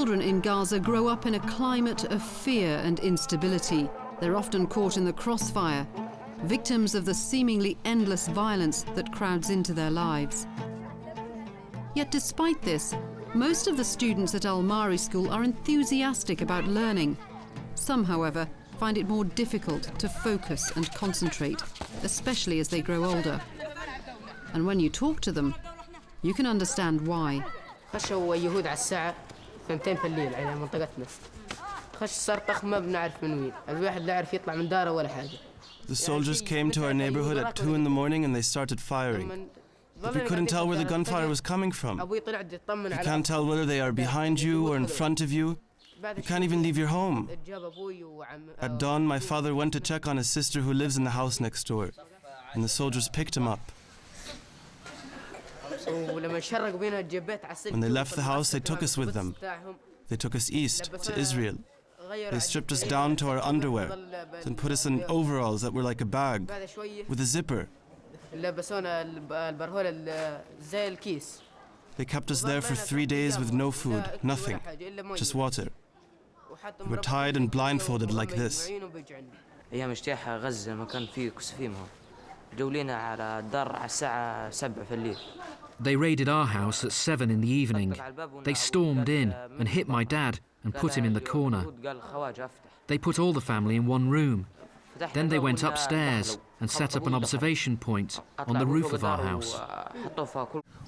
Children in Gaza grow up in a climate of fear and instability. They're often caught in the crossfire, victims of the seemingly endless violence that crowds into their lives. Yet despite this, most of the students at MAARI school are enthusiastic about learning. Some, however, find it more difficult to focus and concentrate, especially as they grow older. And when you talk to them, you can understand why. The soldiers came to our neighborhood at 2 in the morning and they started firing. But we couldn't tell where the gunfire was coming from. You can't tell whether they are behind you or in front of you. You can't even leave your home. At dawn, my father went to check on his sister who lives in the house next door, and the soldiers picked him up. When they left the house, they took us with them. They took us east, to Israel. They stripped us down to our underwear, then put us in overalls that were like a bag, with a zipper. They kept us there for 3 days with no food, nothing, just water. We were tied and blindfolded like this. They raided our house at 7 in the evening. They stormed in and hit my dad and put him in the corner. They put all the family in one room. Then they went upstairs and set up an observation point on the roof of our house.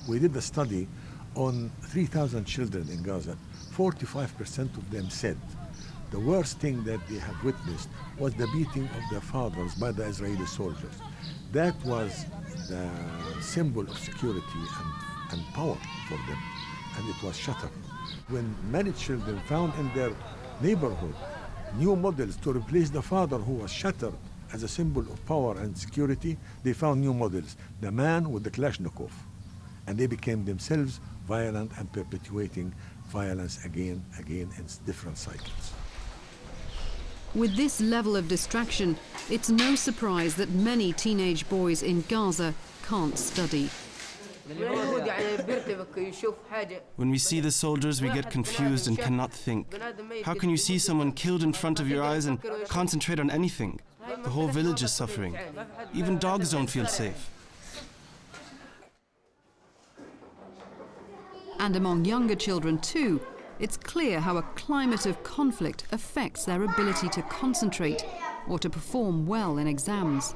We did a study on 3,000 children in Gaza. 45% of them said the worst thing that they have witnessed was the beating of their fathers by the Israeli soldiers. That was the symbol of security and power for them, and it was shattered. When many children found in their neighborhood new models to replace the father who was shattered as a symbol of power and security, they found new models, the man with the Kalashnikov, and they became themselves violent and perpetuating violence again in different cycles. With this level of distraction, it's no surprise that many teenage boys in Gaza can't study. When we see the soldiers, we get confused and cannot think. How can you see someone killed in front of your eyes and concentrate on anything? The whole village is suffering. Even dogs don't feel safe. And among younger children too, it's clear how a climate of conflict affects their ability to concentrate or to perform well in exams.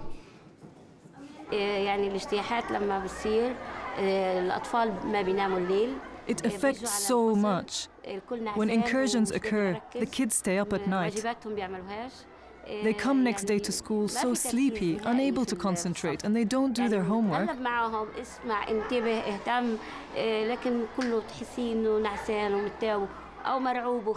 It affects so much. When incursions occur, the kids stay up at night. They come next day to school so sleepy, unable to concentrate, and they don't do their homework.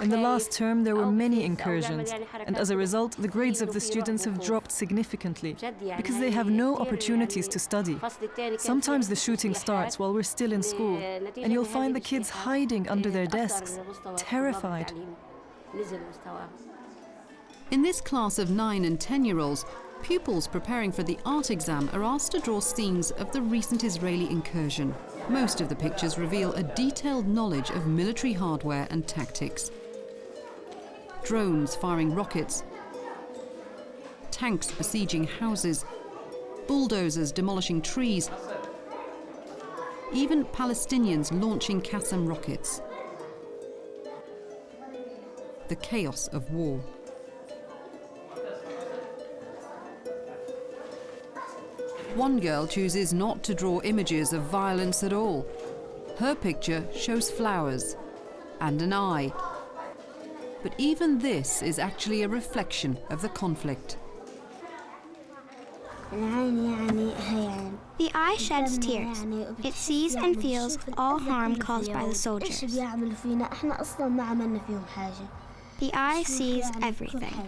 In the last term, there were many incursions, and as a result, the grades of the students have dropped significantly because they have no opportunities to study. Sometimes the shooting starts while we're still in school, and you'll find the kids hiding under their desks, terrified. In this class of 9 and 10-year-olds, pupils preparing for the art exam are asked to draw scenes of the recent Israeli incursion. Most of the pictures reveal a detailed knowledge of military hardware and tactics. Drones firing rockets, tanks besieging houses, bulldozers demolishing trees, even Palestinians launching Qassam rockets. The chaos of war. One girl chooses not to draw images of violence at all. Her picture shows flowers and an eye. But even this is actually a reflection of the conflict. The eye sheds tears. It sees and feels all harm caused by the soldiers. The eye sees everything.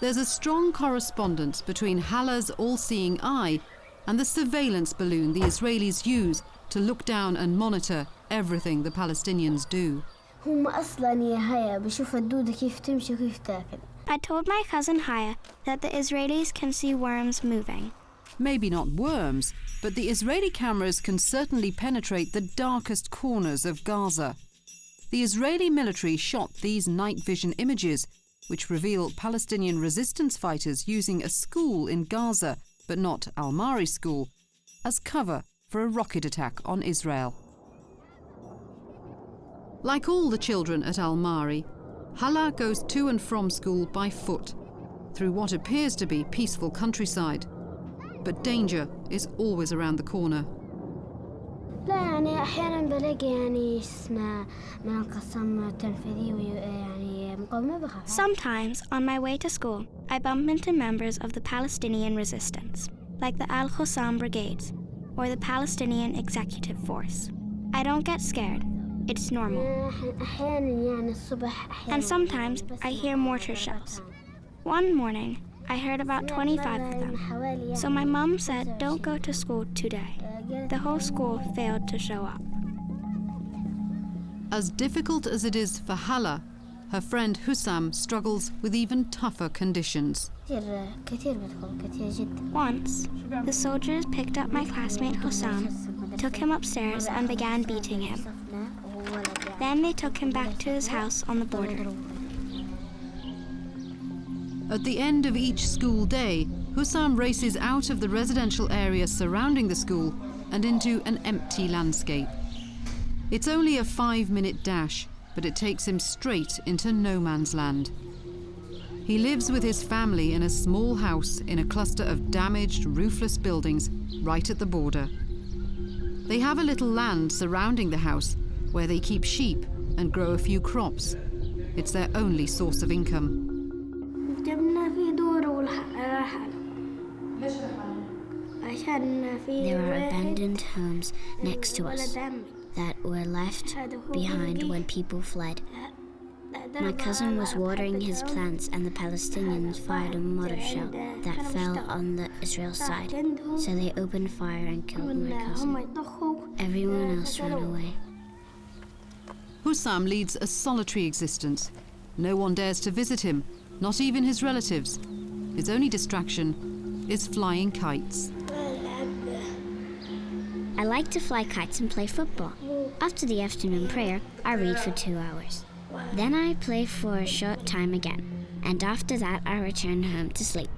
There's a strong correspondence between HALA's all-seeing eye and the surveillance balloon the Israelis use to look down and monitor everything the Palestinians do. I told my cousin Haya that the Israelis can see worms moving. Maybe not worms, but the Israeli cameras can certainly penetrate the darkest corners of Gaza. The Israeli military shot these night vision images, which reveal Palestinian resistance fighters using a school in Gaza, but not Al-MAARI school, as cover for a rocket attack on Israel. Like all the children at Al-MAARI, HALA goes to and from school by foot, through what appears to be peaceful countryside. But danger is always around the corner. Sometimes, on my way to school, I bump into members of the Palestinian resistance, like the Al-HUSSAM brigades, or the Palestinian Executive Force. I don't get scared. It's normal. And sometimes I hear mortar shells. One morning, I heard about 25 of them. So my mom said, don't go to school today. The whole school failed to show up. As difficult as it is for HALA, her friend HUSSAM struggles with even tougher conditions. Once, the soldiers picked up my classmate HUSSAM, took him upstairs and began beating him. Then they took him back to his house on the border. At the end of each school day, HUSSAM races out of the residential area surrounding the school and into an empty landscape. It's only a 5-minute dash, but it takes him straight into no man's land. He lives with his family in a small house in a cluster of damaged, roofless buildings right at the border. They have a little land surrounding the house where they keep sheep and grow a few crops. It's their only source of income. There are abandoned homes next to us that were left behind when people fled. My cousin was watering his plants and the Palestinians fired a mortar shell that fell on the Israel side. So they opened fire and killed my cousin. Everyone else ran away. HUSSAM leads a solitary existence. No one dares to visit him, not even his relatives. His only distraction is flying kites. I like to fly kites and play football. After the afternoon prayer, I read for 2 hours. Then I play for a short time again, and after that I return home to sleep.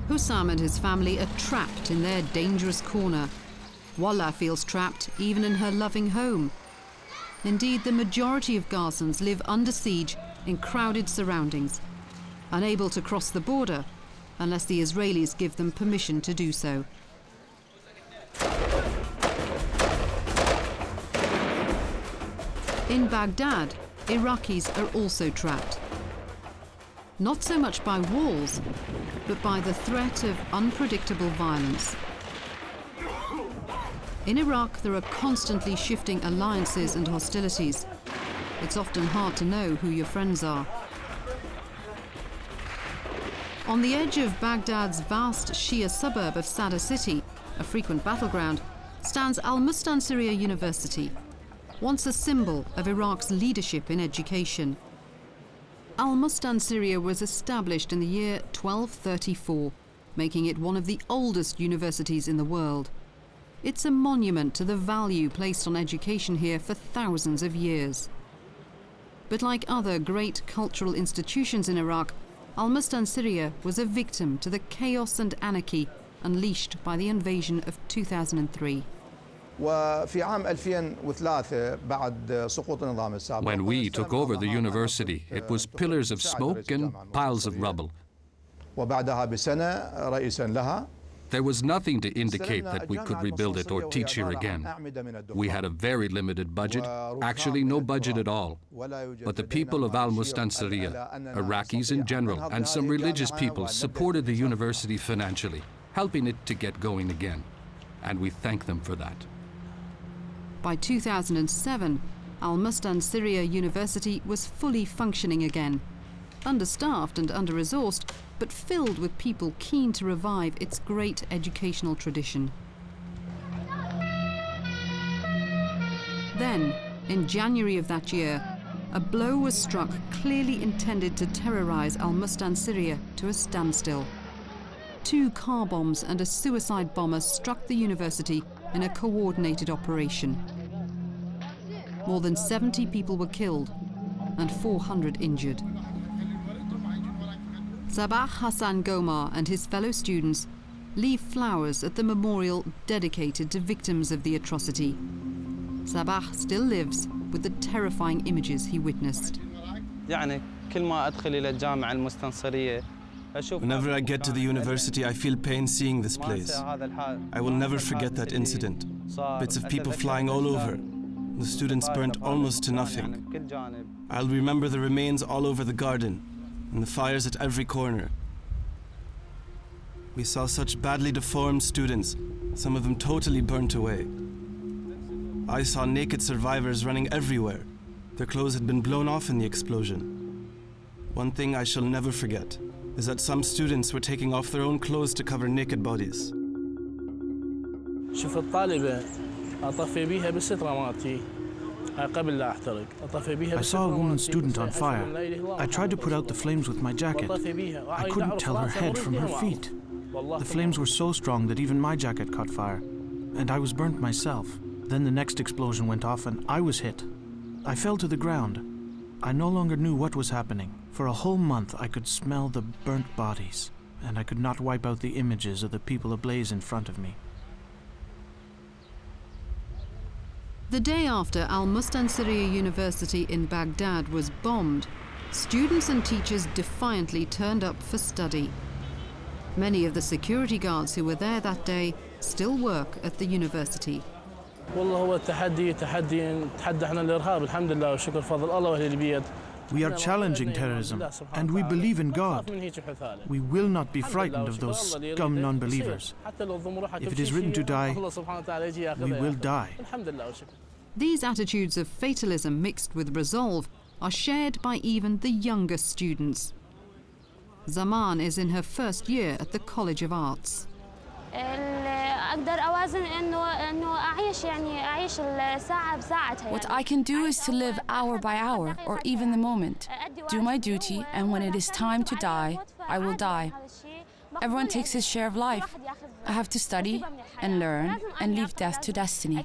HUSSAM and his family are trapped in their dangerous corner. Wallah feels trapped even in her loving home. Indeed, the majority of Gazans live under siege in crowded surroundings, unable to cross the border unless the Israelis give them permission to do so. In Baghdad, Iraqis are also trapped. Not so much by walls, but by the threat of unpredictable violence. In Iraq, there are constantly shifting alliances and hostilities. It's often hard to know who your friends are. On the edge of Baghdad's vast Shia suburb of Sadr City, a frequent battleground, stands Al-Mustansiriya University, once a symbol of Iraq's leadership in education. Al-Mustansiriya was established in the year 1234, making it one of the oldest universities in the world. It's a monument to the value placed on education here for thousands of years. But like other great cultural institutions in Iraq, Al-Mustansiriya was a victim to the chaos and anarchy unleashed by the invasion of 2003. When we took over the university, it was pillars of smoke and piles of rubble. There was nothing to indicate that we could rebuild it or teach here again. We had a very limited budget, actually no budget at all. But the people of Al-Mustansiriya, Iraqis in general, and some religious people supported the university financially, helping it to get going again. And we thank them for that. By 2007, Al-Mustansiriya University was fully functioning again, understaffed and under-resourced, but filled with people keen to revive its great educational tradition. Then, in January of that year, a blow was struck clearly intended to terrorize Al-Mustansiriya to a standstill. 2 car bombs and a suicide bomber struck the university in a coordinated operation. More than 70 people were killed and 400 injured. Sabah Hassan Gomar and his fellow students leave flowers at the memorial dedicated to victims of the atrocity. Sabah still lives with the terrifying images he witnessed. Whenever I get to the university, I feel pain seeing this place. I will never forget that incident. Bits of people flying all over. The students burnt almost to nothing. I'll remember the remains all over the garden and the fires at every corner. We saw such badly deformed students, some of them totally burnt away. I saw naked survivors running everywhere. Their clothes had been blown off in the explosion. One thing I shall never forget is that some students were taking off their own clothes to cover naked bodies. I saw a woman student on fire. I tried to put out the flames with my jacket. I couldn't tell her head from her feet. The flames were so strong that even my jacket caught fire, and I was burnt myself. Then the next explosion went off and I was hit. I fell to the ground. I no longer knew what was happening. For a whole month I could smell the burnt bodies, and I could not wipe out the images of the people ablaze in front of me. The day after Al-Mustansiriya University in Baghdad was bombed, students and teachers defiantly turned up for study. Many of the security guards who were there that day still work at the university. We are challenging terrorism, and we believe in God. We will not be frightened of those scum non-believers. If it is written to die, we will die. These attitudes of fatalism mixed with resolve are shared by even the younger students. Zaman is in her first year at the College of Arts. What I can do is to live hour by hour, or even the moment. Do my duty, and when it is time to die, I will die. Everyone takes his share of life. I have to study and learn and leave death to destiny.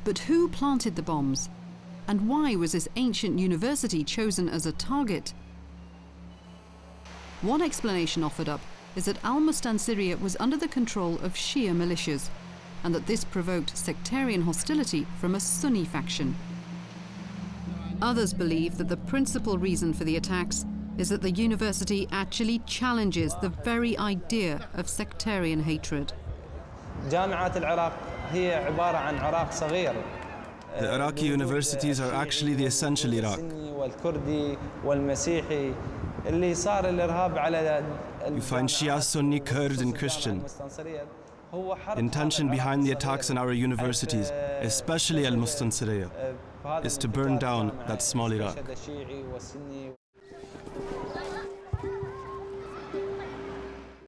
But who planted the bombs? And why was this ancient university chosen as a target? One explanation offered up is that Al-Mustansiriya was under the control of Shia militias, and that this provoked sectarian hostility from a Sunni faction. Others believe that the principal reason for the attacks is that the university actually challenges the very idea of sectarian hatred. The Iraqi universities are actually the essential Iraq. You find Shia, Sunni, Kurd, and Christian. The intention behind the attacks on our universities, especially Al-Mustansiriya, is to burn down that small Iraq.